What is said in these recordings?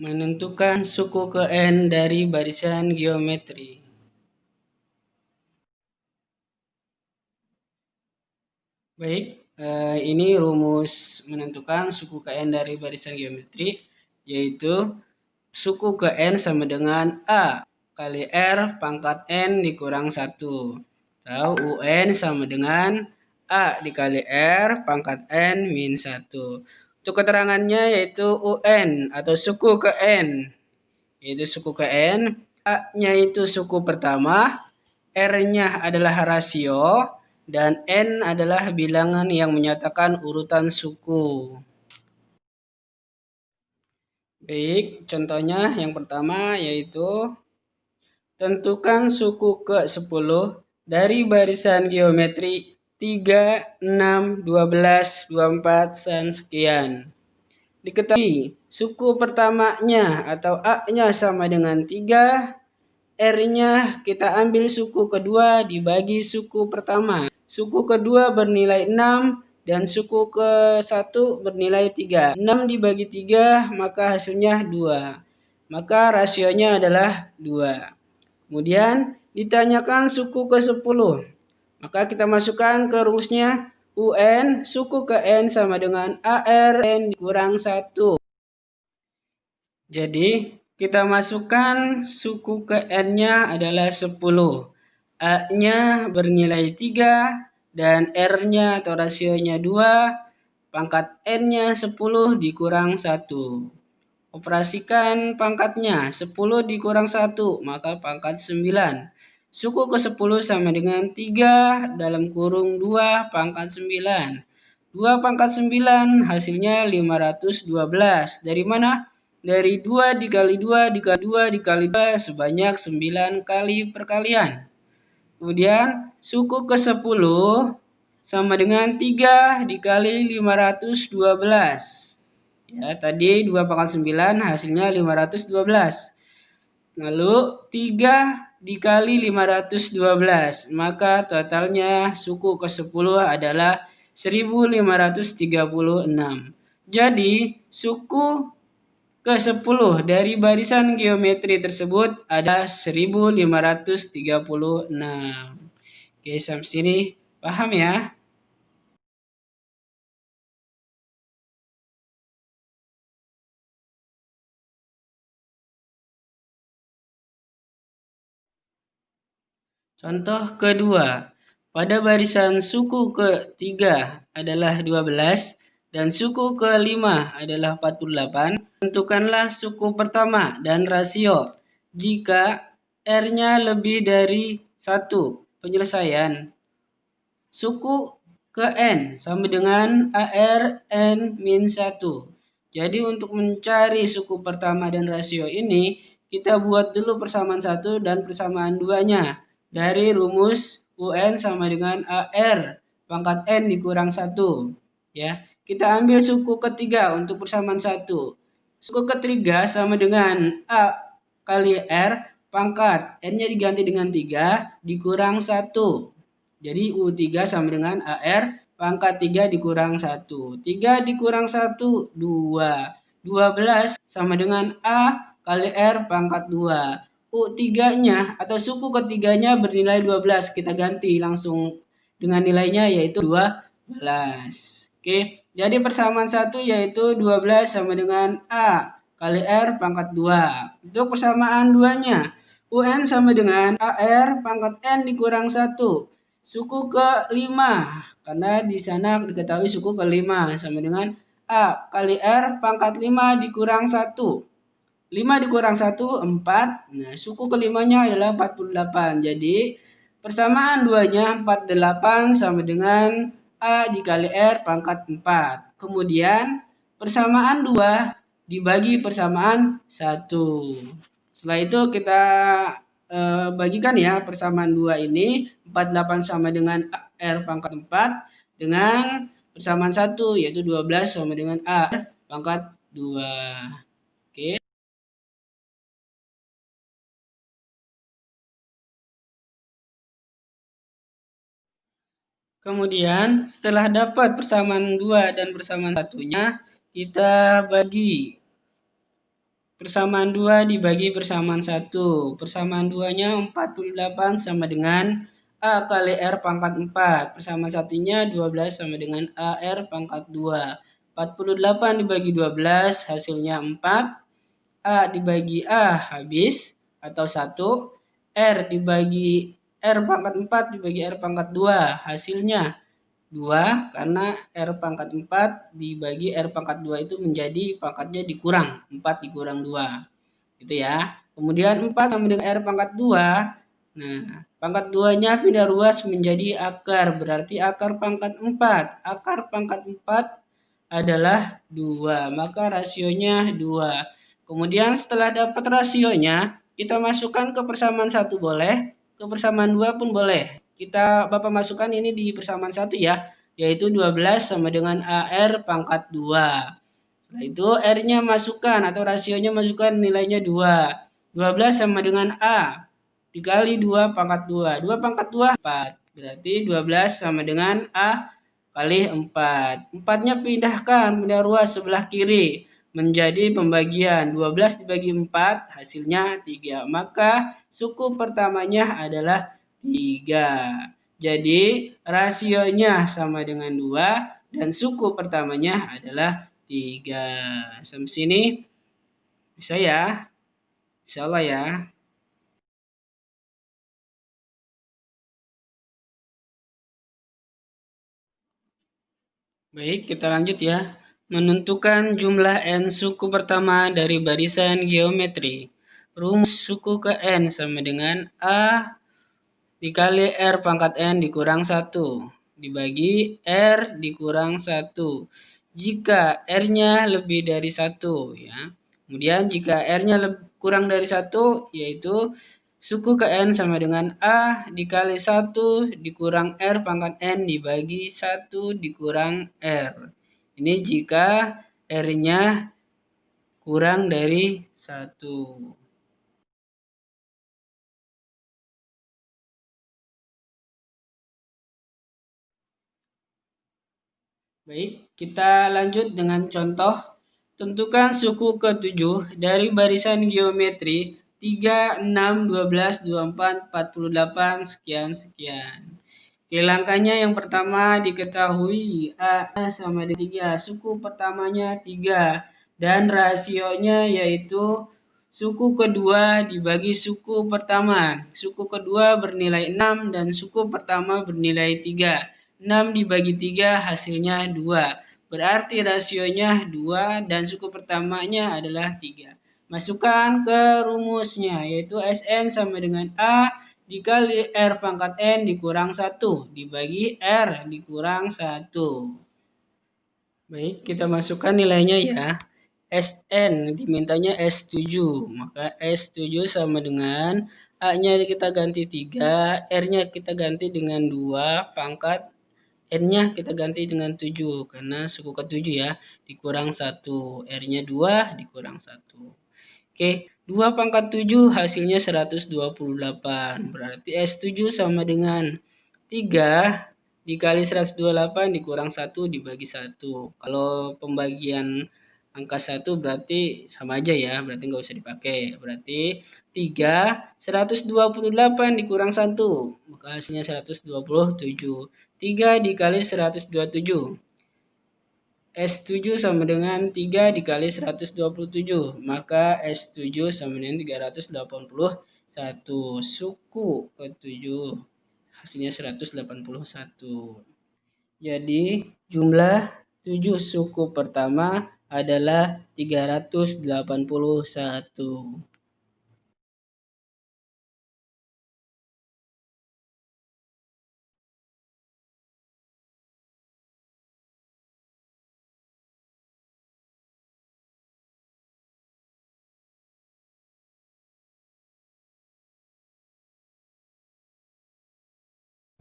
Menentukan suku ke N dari barisan geometri. Baik, ini rumus menentukan suku ke N dari barisan geometri, yaitu suku ke N sama dengan A kali R pangkat N dikurang 1. Atau UN sama dengan A dikali R pangkat N min 1. Untuk keterangannya yaitu UN atau suku ke N. Yaitu suku ke N, A-nya itu suku pertama, R-nya adalah rasio, dan N adalah bilangan yang menyatakan urutan suku. Baik, contohnya yang pertama yaitu tentukan suku ke-10 dari barisan geometri 3, 6, 12, 24, dan sekian. Diketahui suku pertamanya atau A-nya sama dengan 3, R-nya kita ambil suku kedua dibagi suku pertama. Suku kedua bernilai 6 dan suku ke-1 bernilai 3. 6 dibagi 3 maka hasilnya 2. Maka rasionya adalah 2. Kemudian ditanyakan suku ke-10. Maka kita masukkan ke rumusnya UN suku ke N sama dengan AR N dikurang 1. Jadi kita masukkan suku ke N-nya adalah 10. A-nya bernilai 3 dan R-nya atau rasionya 2. Pangkat N-nya 10 dikurang 1. Operasikan pangkatnya 10 dikurang 1 maka pangkat 9. Suku ke-10 sama dengan 3 dalam kurung 2 pangkat 9. 2 pangkat 9 hasilnya 512. Dari mana? Dari 2 dikali 2 dikali 2 dikali 2 sebanyak 9 kali perkalian. Kemudian suku ke-10 sama dengan 3 dikali 512. Ya, tadi 2 pangkat 9 hasilnya 512. Lalu 3 dikali 512. Maka totalnya suku ke-10 adalah 1536. Jadi suku ke-10 dari barisan geometri tersebut ada 1536. Oke, sampai sini paham ya? Contoh kedua, pada barisan suku ke-3 adalah 12 dan suku ke-5 adalah 48, tentukanlah suku pertama dan rasio jika R-nya lebih dari 1. Penyelesaian. Suku ke N sama dengan AR N min 1. Jadi untuk mencari suku pertama dan rasio ini, kita buat dulu persamaan 1 dan persamaan 2-nya. Dari rumus UN sama dengan AR pangkat N dikurang 1. Ya, kita ambil suku ketiga untuk persamaan 1. Suku ketiga sama dengan A kali R pangkat N-nya diganti dengan 3 dikurang 1. Jadi U3 sama dengan AR pangkat 3 dikurang 1. 3 dikurang 1, 2. 12 sama dengan A kali R pangkat 2. U3-nya atau suku ketiganya bernilai 12. Kita ganti langsung dengan nilainya yaitu 12. Oke, jadi persamaan 1 yaitu 12 sama dengan A kali R pangkat 2. Untuk persamaan 2-nya, UN sama dengan AR pangkat N dikurang 1. Suku ke-5, karena di sana diketahui suku ke-5 sama dengan A kali R pangkat 5 dikurang 1. 5 dikurang 1, 4. Nah, suku ke-5-nya adalah 48. Jadi, persamaan 2-nya 48 sama dengan A dikali R pangkat 4. Kemudian, persamaan 2 dibagi persamaan 1. Setelah itu kita bagikan ya persamaan 2 ini. 48 sama dengan R pangkat 4 dengan persamaan 1 yaitu 12 sama dengan A pangkat 2. Oke. Kemudian setelah dapat persamaan 2 dan persamaan 1-nya, kita bagi persamaan 2 dibagi persamaan 1. Persamaan 2-nya 48 sama dengan A kali R pangkat 4. Persamaan satunya 12 sama dengan AR pangkat 2. 48 dibagi 12 hasilnya 4. A dibagi A habis atau 1. R dibagi R pangkat 4 dibagi R pangkat 2 hasilnya 2, karena R pangkat 4 dibagi R pangkat 2 itu menjadi pangkatnya dikurang, 4 dikurang 2. Gitu ya. Kemudian 4 sama dengan R pangkat 2. Nah, pangkat 2-nya pindah ruas menjadi akar, berarti akar pangkat 4. Akar pangkat 4 adalah 2, maka rasionya 2. Kemudian setelah dapat rasionya, kita masukkan ke persamaan 1 boleh, ke persamaan 2 pun boleh. Bapak masukkan ini di persamaan 1 ya, yaitu 12 sama dengan AR pangkat 2. Setelah itu R-nya masukkan atau rasionya masukkan nilainya 2. 12 sama dengan A dikali 2 pangkat 2. 2 pangkat 2, 4. Berarti 12 sama dengan A kali 4. 4-nya pindah ruas sebelah kiri menjadi pembagian. 12 dibagi 4 hasilnya 3. Maka suku pertamanya adalah 3. Jadi rasionya sama dengan 2 dan suku pertamanya adalah 3. Sampai sini bisa ya? Insyaallah ya. Baik, kita lanjut ya. Menentukan jumlah n suku pertama dari barisan geometri. Rumus suku ke n sama dengan A dikali R pangkat n dikurang 1 dibagi R dikurang 1. Jika R-nya lebih dari 1 ya. Kemudian jika R-nya kurang dari 1 yaitu suku ke n sama dengan A dikali 1 dikurang R pangkat n dibagi 1 dikurang R. Ini jika R-nya kurang dari 1. Baik, kita lanjut dengan contoh. Tentukan suku ke-7 dari barisan geometri 3, 6, 12, 24, 48, sekian. Oke, langkahnya yang pertama diketahui A sama dengan 3. Suku pertamanya 3 dan rasionya yaitu suku kedua dibagi suku pertama. Suku kedua bernilai 6 dan suku pertama bernilai 3. 6 dibagi 3 hasilnya 2. Berarti rasionya 2 dan suku pertamanya adalah 3. Masukkan ke rumusnya yaitu Sn sama dengan A dikali R pangkat N dikurang 1 dibagi R dikurang 1. Baik, kita masukkan nilainya ya. Sn dimintanya S7. Maka S7 sama dengan A-nya kita ganti 3, R-nya kita ganti dengan 2, pangkat N-nya kita ganti dengan 7 karena suku ke-7 ya, dikurang 1. R-nya 2 dikurang 1. Oke, 2 pangkat 7 hasilnya 128. Berarti S7 sama dengan 3 dikali 128 dikurang 1 dibagi 1. Kalau pembagian angka 1 berarti sama aja ya, berarti nggak usah dipakai. Berarti 3, 128 dikurang 1, maka hasilnya 127. 3 dikali 127. S7 sama dengan 3 dikali 127. Maka S7 sama dengan 381. Suku ke-7 hasilnya 181. Jadi jumlah 7 suku pertama adalah 381.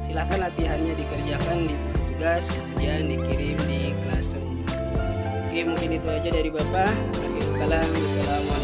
Silakan latihannya dikerjakan di tugas, kemudian dikirim di kelas. Oke, mungkin itu aja dari Bapak. Assalamualaikum.